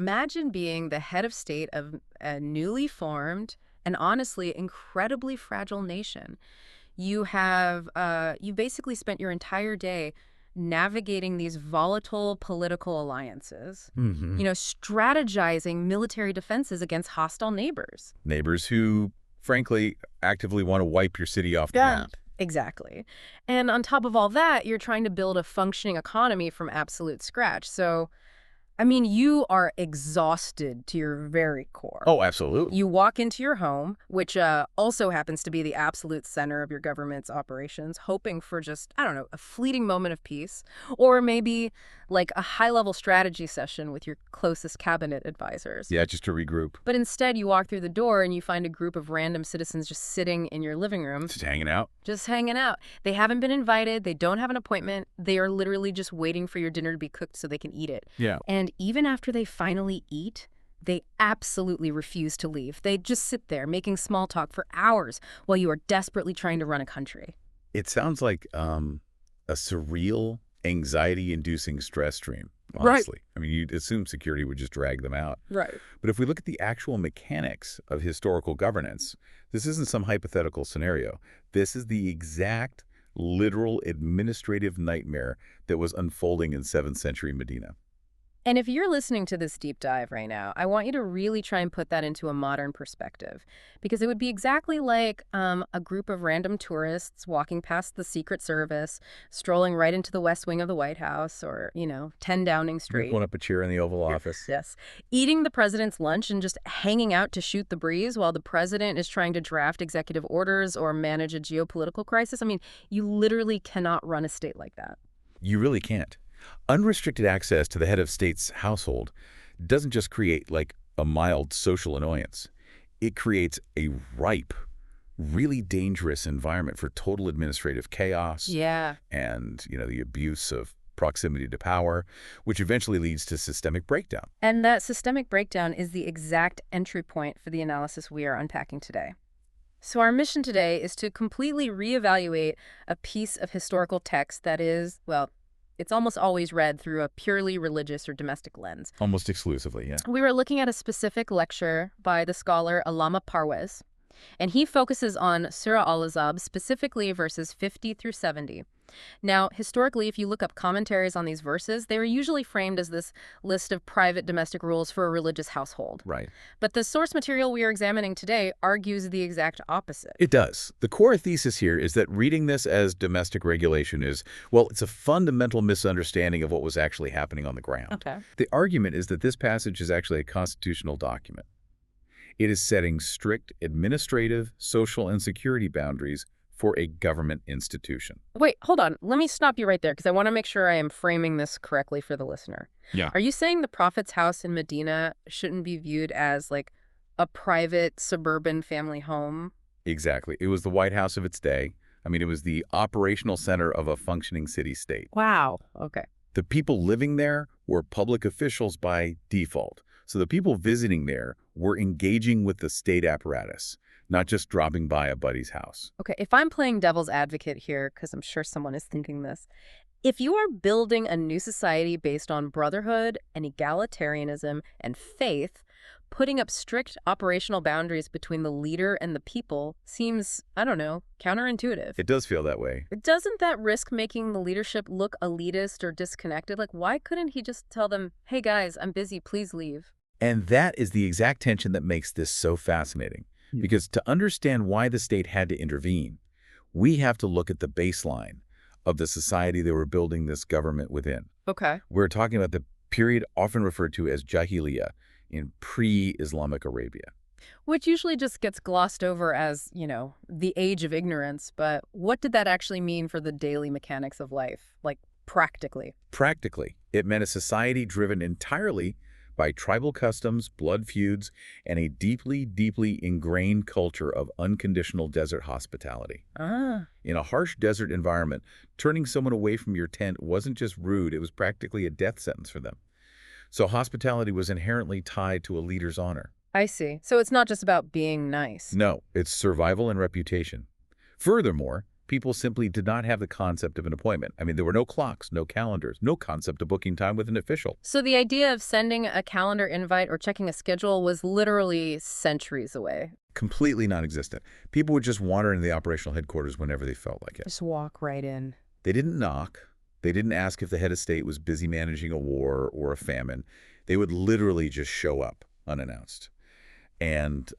Imagine being the head of state of a newly formed and honestly incredibly fragile nation. You basically spent your entire day navigating these volatile political alliances, Hmm. strategizing military defenses against hostile neighbors. Neighbors who, frankly, actively want to wipe your city off the Yeah. map. Exactly. And on top of all that, you're trying to build a functioning economy from absolute scratch. So, I mean, you are exhausted to your very core. Oh, absolutely. You walk into your home, which also happens to be the absolute center of your government's operations, hoping for just, I don't know, a fleeting moment of peace, or maybe like a high-level strategy session with your closest cabinet advisors. Yeah, just to regroup. But instead, you walk through the door and you find a group of random citizens just sitting in your living room, Just hanging out. just hanging out. They haven't been invited. They don't have an appointment. They are literally just waiting for your dinner to be cooked so they can eat it. Yeah. And even after they finally eat, they absolutely refuse to leave. They just sit there making small talk for hours while you are desperately trying to run a country. It sounds like a surreal, anxiety-inducing stress stream, Right. honestly. I mean, you'd assume security would just drag them out. Right. But if we look at the actual mechanics of historical governance, this isn't some hypothetical scenario. This is the exact, literal administrative nightmare that was unfolding in 7th century Medina. And if you're listening to this deep dive right now, I want you to really try and put that into a modern perspective, because it would be exactly like a group of random tourists walking past the Secret Service, strolling right into the West Wing of the White House, or, 10 Downing Street. Pulling up a chair in the Oval Office. Yes. Eating the president's lunch and just hanging out to shoot the breeze while the president is trying to draft executive orders or manage a geopolitical crisis. I mean, you literally cannot run a state like that. You really can't. Unrestricted access to the head of state's household doesn't just create, like, a mild social annoyance. It creates a ripe, really dangerous environment for total administrative chaos. Yeah. And, the abuse of proximity to power, which eventually leads to systemic breakdown. And that systemic breakdown is the exact entry point for the analysis we are unpacking today. So our mission today is to completely reevaluate a piece of historical text that is, well, it's almost always read through a purely religious or domestic lens. Almost exclusively, yeah. We were looking at a specific lecture by the scholar Allama Parvez, and he focuses on Surah Al-Ahzab, specifically verses 50 through 70. Now, historically, if you look up commentaries on these verses, they are usually framed as this list of private domestic rules for a religious household. Right. But the source material we are examining today argues the exact opposite. It does. The core thesis here is that reading this as domestic regulation is, well, it's a fundamental misunderstanding of what was actually happening on the ground. Okay. The argument is that this passage is actually a constitutional document. It is setting strict administrative, social, and security boundaries for a government institution. Wait, hold on. Let me stop you right there because I want to make sure I am framing this correctly for the listener. Yeah. Are you saying the Prophet's house in Medina shouldn't be viewed as like a private suburban family home? Exactly. It was the White House of its day. I mean, it was the operational center of a functioning city-state. Wow. Okay. The people living there were public officials by default. So the people visiting there were engaging with the state apparatus, not just dropping by a buddy's house. Okay, if I'm playing devil's advocate here, because I'm sure someone is thinking this, if you are building a new society based on brotherhood and egalitarianism and faith, putting up strict operational boundaries between the leader and the people seems, I don't know, counterintuitive. It does feel that way. Doesn't that risk making the leadership look elitist or disconnected? Like, why couldn't he just tell them, hey guys, I'm busy, please leave? And that is the exact tension that makes this so fascinating. Because to understand why the state had to intervene, we have to look at the baseline of the society they were building this government within. Okay. We're talking about the period often referred to as Jahiliyyah in pre-Islamic Arabia. Which usually just gets glossed over as, the age of ignorance. But what did that actually mean for the daily mechanics of life, like practically? Practically, it meant a society driven entirely by tribal customs, blood feuds, and a deeply, deeply ingrained culture of unconditional desert hospitality. Ah. In a harsh desert environment, turning someone away from your tent wasn't just rude, it was practically a death sentence for them. So hospitality was inherently tied to a leader's honor. I see. So it's not just about being nice. No, it's survival and reputation. Furthermore, People simply did not have the concept of an appointment. I mean, there were no clocks, no calendars, no concept of booking time with an official. So the idea of sending a calendar invite or checking a schedule was literally centuries away. Completely non-existent. People would just wander into the operational headquarters whenever they felt like it. Just walk right in. They didn't knock. They didn't ask if the head of state was busy managing a war or a famine. They would literally just show up unannounced. And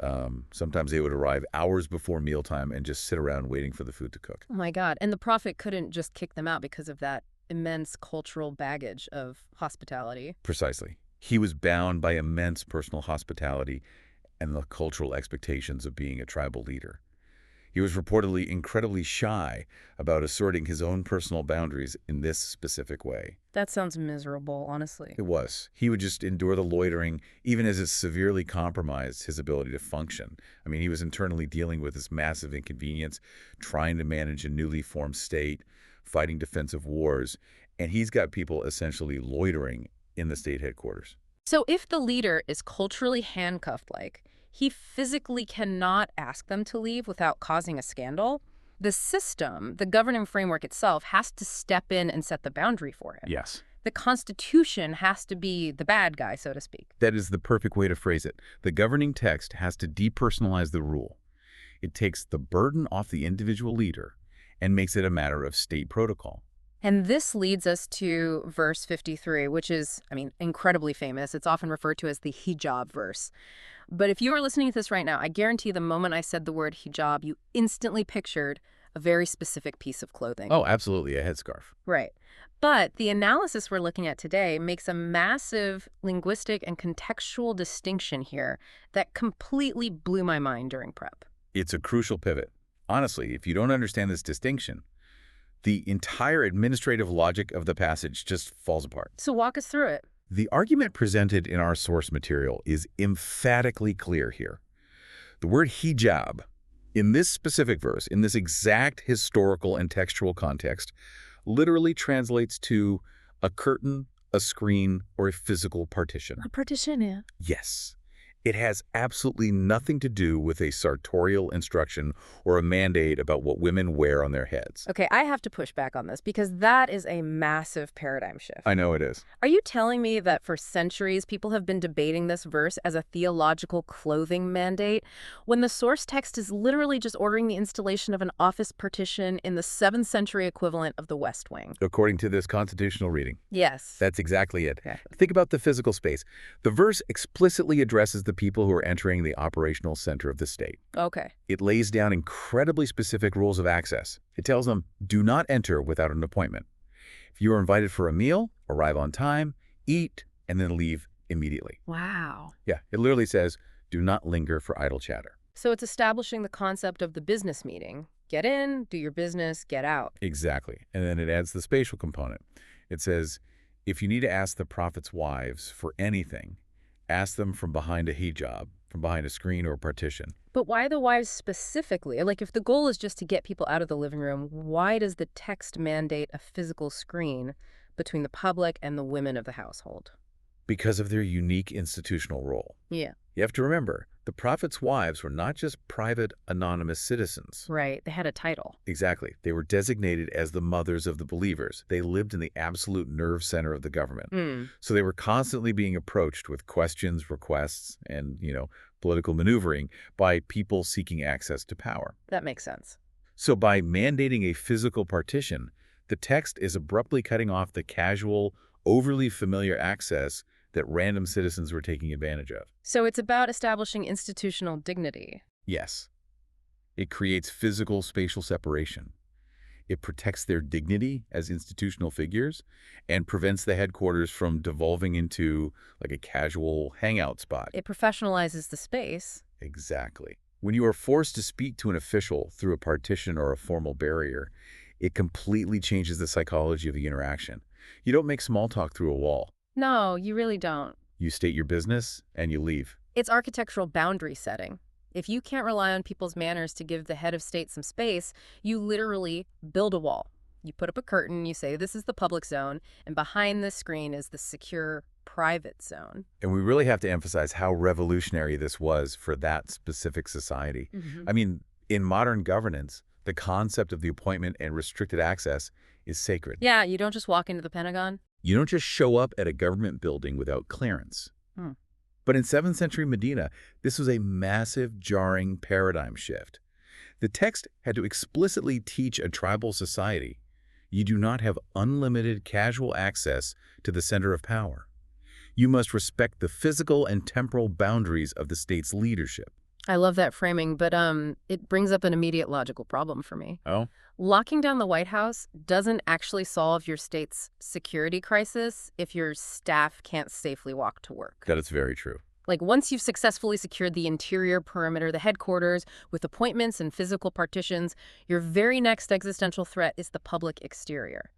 sometimes they would arrive hours before mealtime and just sit around waiting for the food to cook. Oh my God. And the prophet couldn't just kick them out because of that immense cultural baggage of hospitality. Precisely. He was bound by immense personal hospitality and the cultural expectations of being a tribal leader. He was reportedly incredibly shy about asserting his own personal boundaries in this specific way. That sounds miserable, honestly. It was. He would just endure the loitering, even as it severely compromised his ability to function. I mean, he was internally dealing with this massive inconvenience, trying to manage a newly formed state, fighting defensive wars, and he's got people essentially loitering in the state headquarters. So if the leader is culturally handcuffed-like, he physically cannot ask them to leave without causing a scandal. The system, the governing framework itself, has to step in and set the boundary for him. Yes. The Constitution has to be the bad guy, so to speak. That is the perfect way to phrase it. The governing text has to depersonalize the rule. It takes the burden off the individual leader and makes it a matter of state protocol. And this leads us to verse 53, which is, incredibly famous. It's often referred to as the hijab verse. But if you are listening to this right now, I guarantee the moment I said the word hijab, you instantly pictured a very specific piece of clothing. Oh, absolutely, a headscarf. Right. But the analysis we're looking at today makes a massive linguistic and contextual distinction here that completely blew my mind during prep. It's a crucial pivot. Honestly, if you don't understand this distinction, the entire administrative logic of the passage just falls apart. So walk us through it. The argument presented in our source material is emphatically clear here. The word hijab, in this specific verse, in this exact historical and textual context, literally translates to a curtain, a screen, or a physical partition. A partition, yeah. Yes. It has absolutely nothing to do with a sartorial instruction or a mandate about what women wear on their heads. Okay, I have to push back on this because that is a massive paradigm shift. I know it is. Are you telling me that for centuries people have been debating this verse as a theological clothing mandate when the source text is literally just ordering the installation of an office partition in the 7th century equivalent of the West Wing? According to this constitutional reading. Yes. That's exactly it. Okay. Think about the physical space. The verse explicitly addresses the people who are entering the operational center of the state. Okay. It lays down incredibly specific rules of access. It tells them, do not enter without an appointment. If you are invited for a meal, arrive on time, eat, and then leave immediately. Wow. Yeah, it literally says, do not linger for idle chatter. So it's establishing the concept of the business meeting. Get in, do your business, get out. Exactly. And then it adds the spatial component. It says, if you need to ask the prophet's wives for anything, ask them from behind a hijab, from behind a screen or a partition. But why the wives specifically? Like, if the goal is just to get people out of the living room, why does the text mandate a physical screen between the public and the women of the household? Because of their unique institutional role. Yeah. You have to remember, the prophet's wives were not just private, anonymous citizens. Right. They had a title. Exactly. They were designated as the mothers of the believers. They lived in the absolute nerve center of the government. So they were constantly being approached with questions, requests, and, political maneuvering by people seeking access to power. That makes sense. So by mandating a physical partition, the text is abruptly cutting off the casual, overly familiar access that random citizens were taking advantage of. So it's about establishing institutional dignity. Yes. It creates physical spatial separation. It protects their dignity as institutional figures and prevents the headquarters from devolving into like a casual hangout spot. It professionalizes the space. Exactly. When you are forced to speak to an official through a partition or a formal barrier, it completely changes the psychology of the interaction. You don't make small talk through a wall. No, you really don't. You state your business and you leave. It's architectural boundary setting. If you can't rely on people's manners to give the head of state some space, you literally build a wall. You put up a curtain, you say this is the public zone, and behind this screen is the secure private zone. And we really have to emphasize how revolutionary this was for that specific society. I mean, in modern governance, The concept of the appointment and restricted access is sacred. Yeah, you don't just walk into the Pentagon. You don't just show up at a government building without clearance. Hmm. But in 7th century Medina, this was a massive, jarring paradigm shift. The text had to explicitly teach a tribal society, you do not have unlimited casual access to the center of power. You must respect the physical and temporal boundaries of the state's leadership. I love that framing, but it brings up an immediate logical problem for me. Oh? Locking down the White House doesn't actually solve your state's security crisis if your staff can't safely walk to work. That is very true. Like, once you've successfully secured the interior perimeter, the headquarters, with appointments and physical partitions, your very next existential threat is the public exterior.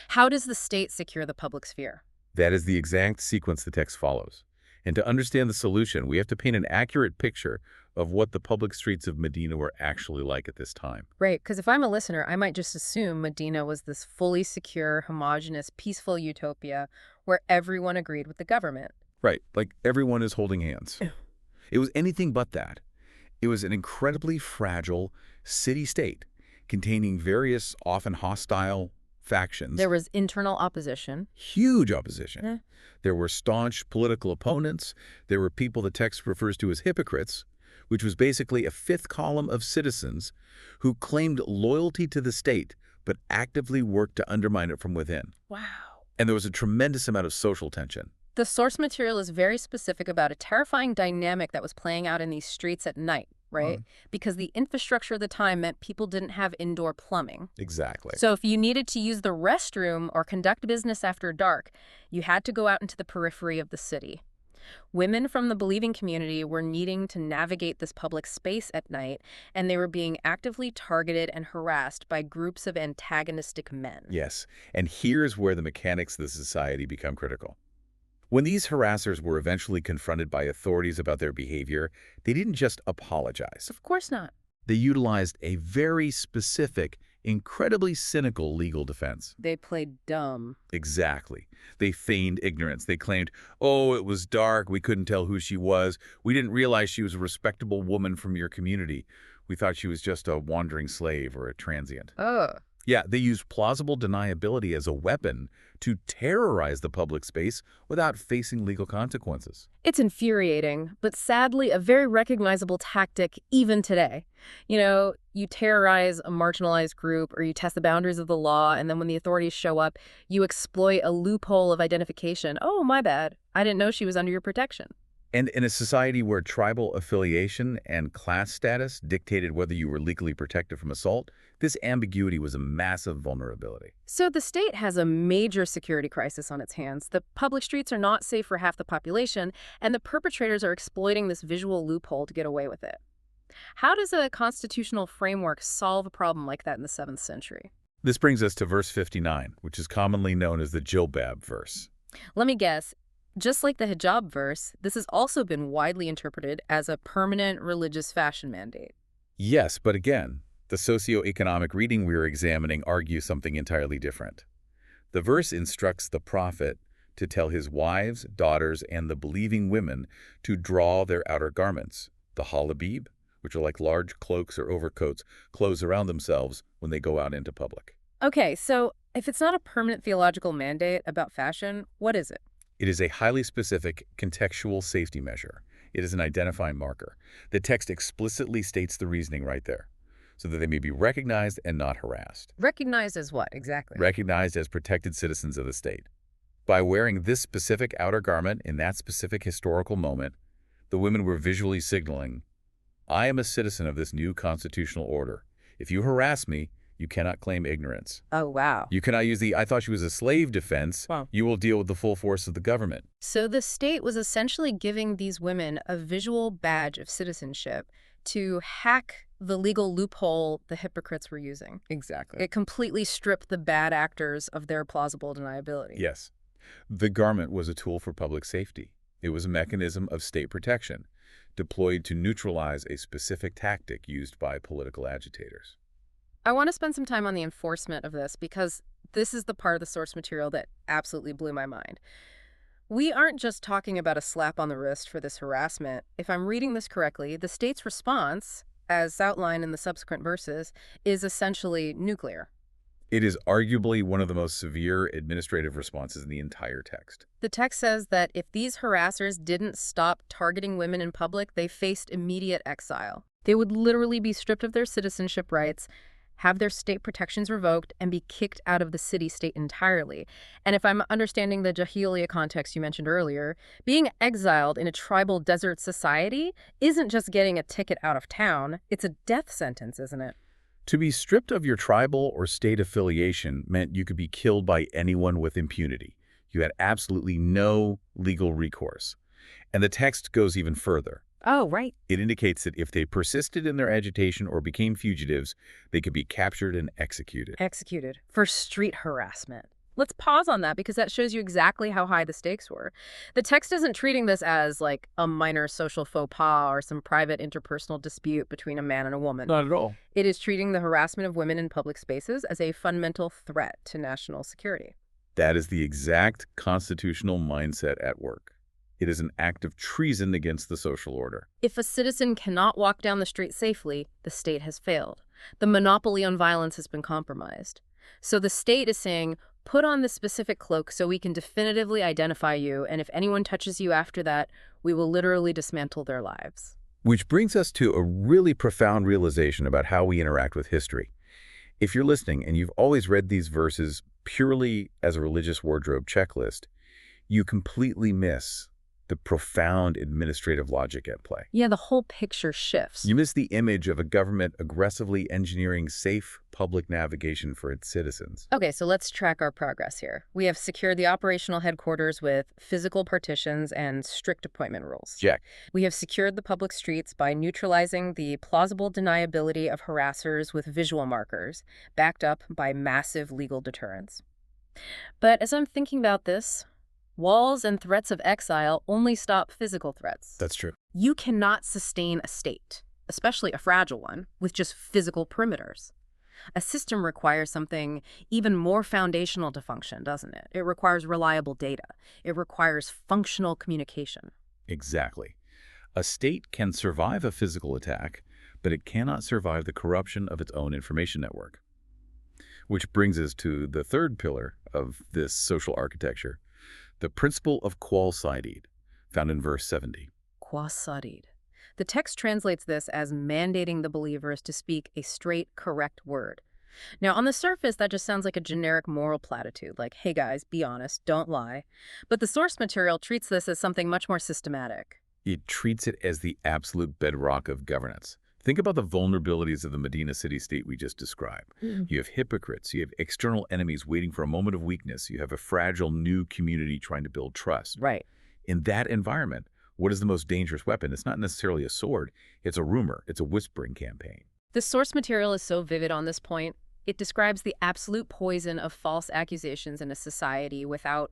How does the state secure the public sphere? That is the exact sequence the text follows. And to understand the solution, we have to paint an accurate picture of what the public streets of Medina were actually like at this time. Right, because if I'm a listener, I might just assume Medina was this fully secure, homogenous, peaceful utopia where everyone agreed with the government. Right, like everyone is holding hands. It was anything but that. It was an incredibly fragile city-state containing various, often hostile factions. There was internal opposition. Huge opposition. Yeah. There were staunch political opponents. There were people the text refers to as hypocrites, which was basically a fifth column of citizens who claimed loyalty to the state but actively worked to undermine it from within. Wow. And there was a tremendous amount of social tension. The source material is very specific about a terrifying dynamic that was playing out in these streets at night, right? Because the infrastructure of the time meant people didn't have indoor plumbing. Exactly. So if you needed to use the restroom or conduct business after dark, you had to go out into the periphery of the city. Women from the believing community were needing to navigate this public space at night, and they were being actively targeted and harassed by groups of antagonistic men. Yes, and here's where the mechanics of the society become critical. When these harassers were eventually confronted by authorities about their behavior, they didn't just apologize. Of course not. They utilized a very specific, incredibly cynical legal defense. They played dumb. Exactly. They feigned ignorance. They claimed, oh, it was dark, we couldn't tell who she was, we didn't realize she was a respectable woman from your community. We thought she was just a wandering slave or a transient. Ugh. Yeah, they used plausible deniability as a weapon to terrorize the public space without facing legal consequences. It's infuriating, but sadly a very recognizable tactic even today. You know, you terrorize a marginalized group or you test the boundaries of the law, and then when the authorities show up, you exploit a loophole of identification. Oh, my bad. I didn't know she was under your protection. And in a society where tribal affiliation and class status dictated whether you were legally protected from assault, this ambiguity was a massive vulnerability. So the state has a major security crisis on its hands. The public streets are not safe for half the population, and the perpetrators are exploiting this visual loophole to get away with it. How does a constitutional framework solve a problem like that in the 7th century? This brings us to verse 59, which is commonly known as the Jilbab verse. Let me guess. Just like the hijab verse, this has also been widely interpreted as a permanent religious fashion mandate. Yes, but again, the socioeconomic reading we are examining argues something entirely different. The verse instructs the prophet to tell his wives, daughters, and the believing women to draw their outer garments, the halabib, which are like large cloaks or overcoats, close around themselves when they go out into public. Okay, so if it's not a permanent theological mandate about fashion, what is it? It is a highly specific contextual safety measure. It is an identifying marker. The text explicitly states the reasoning right there, so that they may be recognized and not harassed. Recognized as what, exactly? Recognized as protected citizens of the state. By wearing this specific outer garment in that specific historical moment, the women were visually signaling, I am a citizen of this new constitutional order. If you harass me, you cannot claim ignorance. Oh, wow. You cannot use the I thought she was a slave defense. Wow. You will deal with the full force of the government. So the state was essentially giving these women a visual badge of citizenship to hack the legal loophole the hypocrites were using. Exactly. It completely stripped the bad actors of their plausible deniability. Yes. The garment was a tool for public safety. It was a mechanism of state protection, deployed to neutralize a specific tactic used by political agitators. I want to spend some time on the enforcement of this because this is the part of the source material that absolutely blew my mind. We aren't just talking about a slap on the wrist for this harassment. If I'm reading this correctly, the state's response, as outlined in the subsequent verses, is essentially nuclear. It is arguably one of the most severe administrative responses in the entire text. The text says that if these harassers didn't stop targeting women in public, they faced immediate exile. They would literally be stripped of their citizenship rights, have their state protections revoked, and be kicked out of the city-state entirely. And if I'm understanding the Jahiliyyah context you mentioned earlier, being exiled in a tribal desert society isn't just getting a ticket out of town, it's a death sentence, isn't it? To be stripped of your tribal or state affiliation meant you could be killed by anyone with impunity. You had absolutely no legal recourse. And the text goes even further. Oh, right. It indicates that if they persisted in their agitation or became fugitives, they could be captured and executed. Executed for street harassment. Let's pause on that because that shows you exactly how high the stakes were. The text isn't treating this as like a minor social faux pas or some private interpersonal dispute between a man and a woman. Not at all. It is treating the harassment of women in public spaces as a fundamental threat to national security. That is the exact constitutional mindset at work. It is an act of treason against the social order. If a citizen cannot walk down the street safely, the state has failed. The monopoly on violence has been compromised. So the state is saying, put on this specific cloak so we can definitively identify you, and if anyone touches you after that, we will literally dismantle their lives. Which brings us to a really profound realization about how we interact with history. If you're listening and you've always read these verses purely as a religious wardrobe checklist, you completely miss the profound administrative logic at play. Yeah, the whole picture shifts. You miss the image of a government aggressively engineering safe public navigation for its citizens. Okay, so let's track our progress here. We have secured the operational headquarters with physical partitions and strict appointment rules. Check. We have secured the public streets by neutralizing the plausible deniability of harassers with visual markers, backed up by massive legal deterrence. But as I'm thinking about this, walls and threats of exile only stop physical threats. That's true. You cannot sustain a state, especially a fragile one, with just physical perimeters. A system requires something even more foundational to function, doesn't it? It requires reliable data. It requires functional communication. Exactly. A state can survive a physical attack, but it cannot survive the corruption of its own information network. Which brings us to the third pillar of this social architecture, the principle of qual sided, found in verse 70. Quas sadid. The text translates this as mandating the believers to speak a straight, correct word. Now, on the surface, that just sounds like a generic moral platitude, like, hey guys, be honest, don't lie. But the source material treats this as something much more systematic. It treats it as the absolute bedrock of governance. Think about the vulnerabilities of the Medina city-state we just described. You have hypocrites, you have external enemies waiting for a moment of weakness, you have a fragile new community trying to build trust. Right. In that environment, what is the most dangerous weapon? It's not necessarily a sword, it's a rumor, it's a whispering campaign. The source material is so vivid on this point. It describes the absolute poison of false accusations in a society without,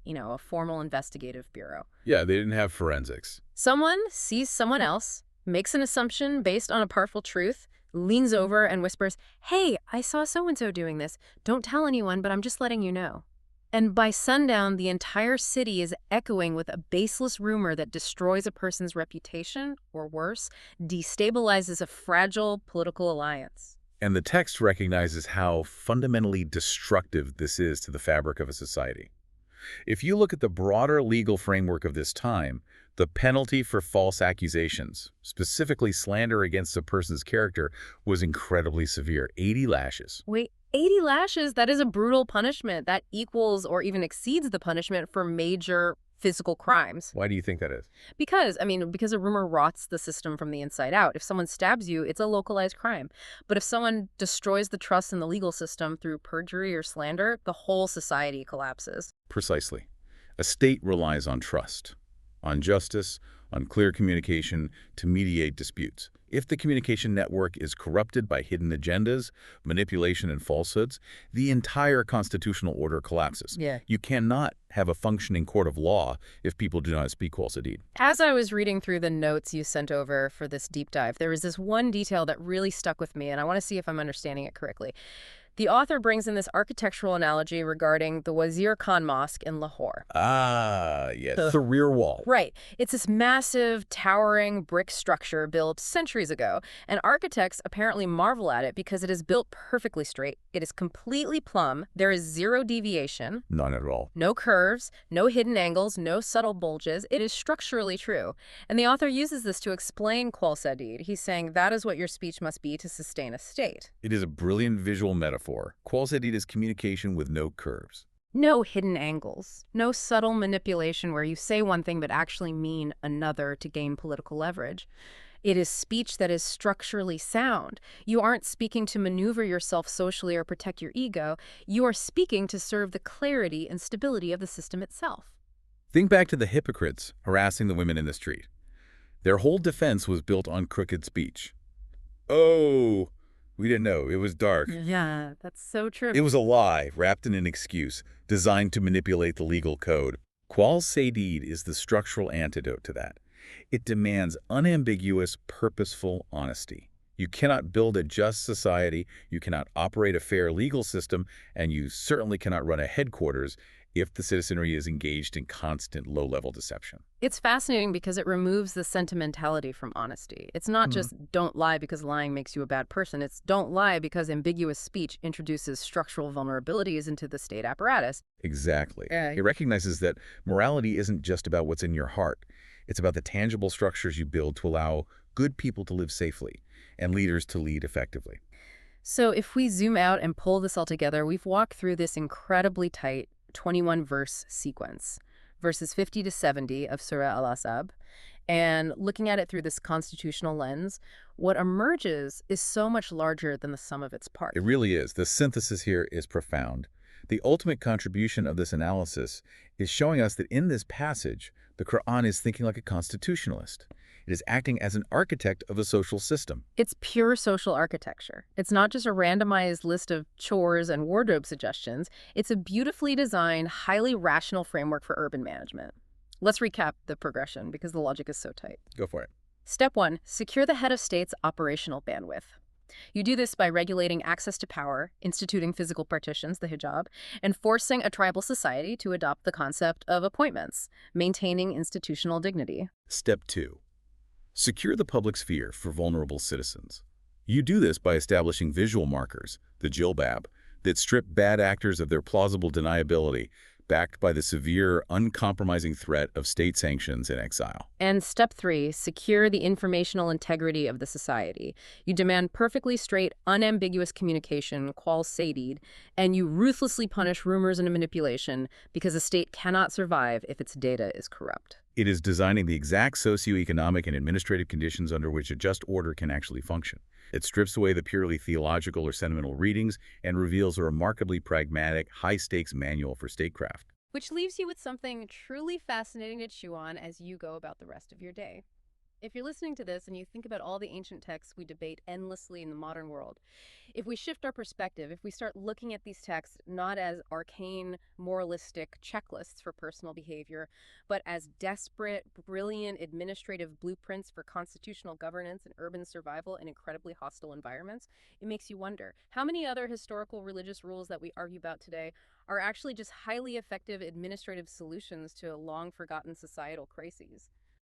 a formal investigative bureau. Yeah, they didn't have forensics. Someone sees someone else, makes an assumption based on a partial truth, leans over and whispers, hey, I saw so-and-so doing this. Don't tell anyone, but I'm just letting you know. And by sundown, the entire city is echoing with a baseless rumor that destroys a person's reputation, or worse, destabilizes a fragile political alliance. And the text recognizes how fundamentally destructive this is to the fabric of a society. If you look at the broader legal framework of this time, the penalty for false accusations, specifically slander against a person's character, was incredibly severe, 80 lashes. Wait, 80 lashes? That is a brutal punishment. That equals or even exceeds the punishment for major physical crimes. Why do you think that is? Because a rumor rots the system from the inside out. If someone stabs you, it's a localized crime. But if someone destroys the trust in the legal system through perjury or slander, the whole society collapses. Precisely. A state relies on trust, on justice, on clear communication to mediate disputes. If the communication network is corrupted by hidden agendas, manipulation, and falsehoods, the entire constitutional order collapses. Yeah. You cannot have a functioning court of law if people do not speak qual sidid. As I was reading through the notes you sent over for this deep dive, there was this one detail that really stuck with me, and I want to see if I'm understanding it correctly. The author brings in this architectural analogy regarding the Wazir Khan Mosque in Lahore. Ah, yes, the rear wall. Right. It's this massive, towering brick structure built centuries ago, and architects apparently marvel at it because it is built perfectly straight. It is completely plumb. There is zero deviation, None at all. no curves, no hidden angles, no subtle bulges. It is structurally true. And the author uses this to explain Qual Sadid. He's saying that is what your speech must be to sustain a state. It is a brilliant visual metaphor. Quality is communication with no curves. No hidden angles, no subtle manipulation where you say one thing but actually mean another to gain political leverage. It is speech that is structurally sound. You aren't speaking to maneuver yourself socially or protect your ego. You are speaking to serve the clarity and stability of the system itself. Think back to the hypocrites harassing the women in the street. Their whole defense was built on crooked speech. Oh, we didn't know. It was dark. Yeah, that's so true. It was a lie wrapped in an excuse designed to manipulate the legal code. Qual Sadid is the structural antidote to that. It demands unambiguous, purposeful honesty. You cannot build a just society, you cannot operate a fair legal system, and you certainly cannot run a headquarters if the citizenry is engaged in constant low-level deception. It's fascinating because it removes the sentimentality from honesty. It's not just don't lie because lying makes you a bad person. It's don't lie because ambiguous speech introduces structural vulnerabilities into the state apparatus. Exactly. Yeah. It recognizes that morality isn't just about what's in your heart. It's about the tangible structures you build to allow good people to live safely and leaders to lead effectively. So if we zoom out and pull this all together, we've walked through this incredibly tight 21-verse sequence, verses 50 to 70 of Surah Al-Ahzab. And looking at it through this constitutional lens, what emerges is so much larger than the sum of its parts. It really is. The synthesis here is profound. The ultimate contribution of this analysis is showing us that in this passage, the Quran is thinking like a constitutionalist. It is acting as an architect of a social system. It's pure social architecture. It's not just a randomized list of chores and wardrobe suggestions. It's a beautifully designed, highly rational framework for urban management. Let's recap the progression because the logic is so tight. Go for it. Step 1, secure the head of state's operational bandwidth. You do this by regulating access to power, instituting physical partitions, the hijab, and forcing a tribal society to adopt the concept of appointments, maintaining institutional dignity. Step 2. Secure the public sphere for vulnerable citizens. You do this by establishing visual markers, the jilbab, that strip bad actors of their plausible deniability, backed by the severe, uncompromising threat of state sanctions and exile. And step 3, secure the informational integrity of the society. You demand perfectly straight, unambiguous communication, qual sadid, and you ruthlessly punish rumors and manipulation because a state cannot survive if its data is corrupt. It is designing the exact socioeconomic and administrative conditions under which a just order can actually function. It strips away the purely theological or sentimental readings and reveals a remarkably pragmatic, high-stakes manual for statecraft. Which leaves you with something truly fascinating to chew on as you go about the rest of your day. If you're listening to this and you think about all the ancient texts we debate endlessly in the modern world, if we shift our perspective, if we start looking at these texts not as arcane, moralistic checklists for personal behavior, but as desperate, brilliant administrative blueprints for constitutional governance and urban survival in incredibly hostile environments, it makes you wonder, how many other historical religious rules that we argue about today are actually just highly effective administrative solutions to long-forgotten societal crises?